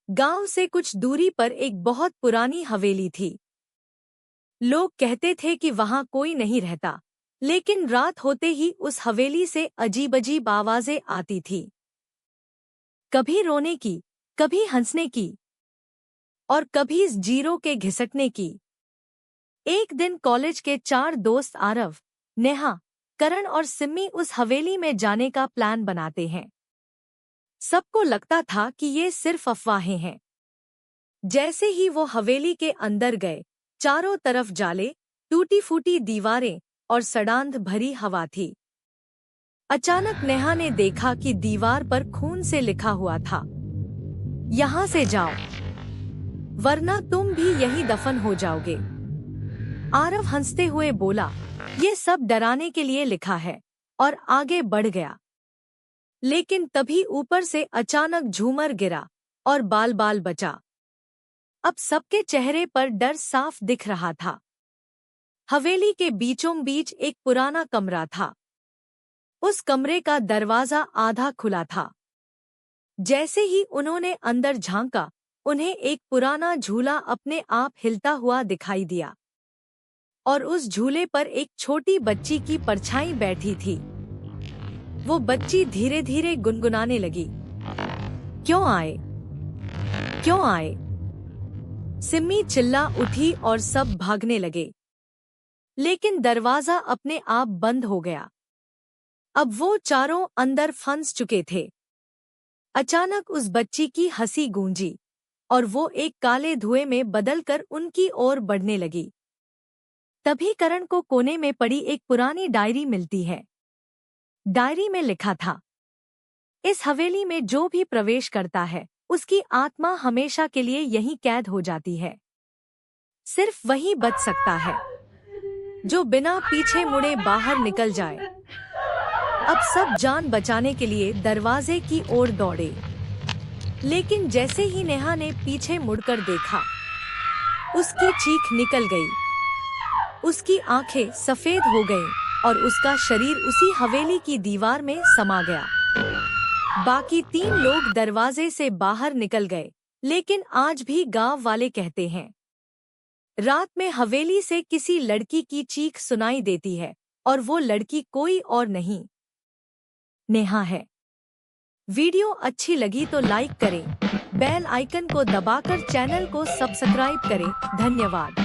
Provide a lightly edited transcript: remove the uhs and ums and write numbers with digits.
गांव से कुछ दूरी पर एक बहुत पुरानी हवेली थी। लोग कहते थे कि वहां कोई नहीं रहता, लेकिन रात होते ही उस हवेली से अजीब-अजीब आवाजें आती थी। कभी रोने की, कभी हंसने की और कभी जीरों के घिसटने की। एक दिन कॉलेज के 4 दोस्त आरव, नेहा, करण और सिम्मी उस हवेली में जाने का प्लान बनाते हैं। सबको लगता था कि ये सिर्फ अफवाहें हैं। जैसे ही वो हवेली के अंदर गए, चारों तरफ जाले, टूटी-फूटी दीवारें और सड़ांध भरी हवा थी। अचानक नेहा ने देखा कि दीवार पर खून से लिखा हुआ था, यहाँ से जाओ, वरना तुम भी यहीं दफन हो जाओगे। आरव हंसते हुए बोला, ये सब डराने के लिए लिखा है, और आगे बढ़ गया। लेकिन तभी ऊपर से अचानक झूमर गिरा और बाल बचा। अब सबके चेहरे पर डर साफ दिख रहा था। हवेली के बीचों बीच एक पुराना कमरा था। उस कमरे का दरवाजा आधा खुला था। जैसे ही उन्होंने अंदर झांका, उन्हें एक पुराना झूला अपने आप हिलता हुआ दिखाई दिया, और उस झूले पर एक छोटी बच्ची की परछाई बैठी थी। वो बच्ची धीरे धीरे गुनगुनाने लगी, क्यों आए, क्यों आए। सिम्मी चिल्ला उठी और सब भागने लगे, लेकिन दरवाजा अपने आप बंद हो गया। अब वो चारों अंदर फंस चुके थे। अचानक उस बच्ची की हंसी गूंजी, और वो एक काले धुएं में बदलकर उनकी ओर बढ़ने लगी। तभी करण को कोने में पड़ी एक पुरानी डायरी मिलती है। डायरी में लिखा था, इस हवेली में जो भी प्रवेश करता है, उसकी आत्मा हमेशा के लिए यहीं कैद हो जाती है। सिर्फ वही बच सकता है, जो बिना पीछे मुड़े बाहर निकल जाए। अब सब जान बचाने के लिए दरवाजे की ओर दौड़े, लेकिन जैसे ही नेहा ने पीछे मुड़कर देखा, उसकी चीख निकल गई। उसकी आंखें सफेद हो गईं और उसका शरीर उसी हवेली की दीवार में समा गया। बाकी 3 लोग दरवाजे से बाहर निकल गए, लेकिन आज भी गांव वाले कहते हैं, रात में हवेली से किसी लड़की की चीख सुनाई देती है, और वो लड़की कोई और नहीं, नेहा है। वीडियो अच्छी लगी तो लाइक करें, बेल आइकन को दबाकर चैनल को सब्सक्राइब करें। धन्यवाद।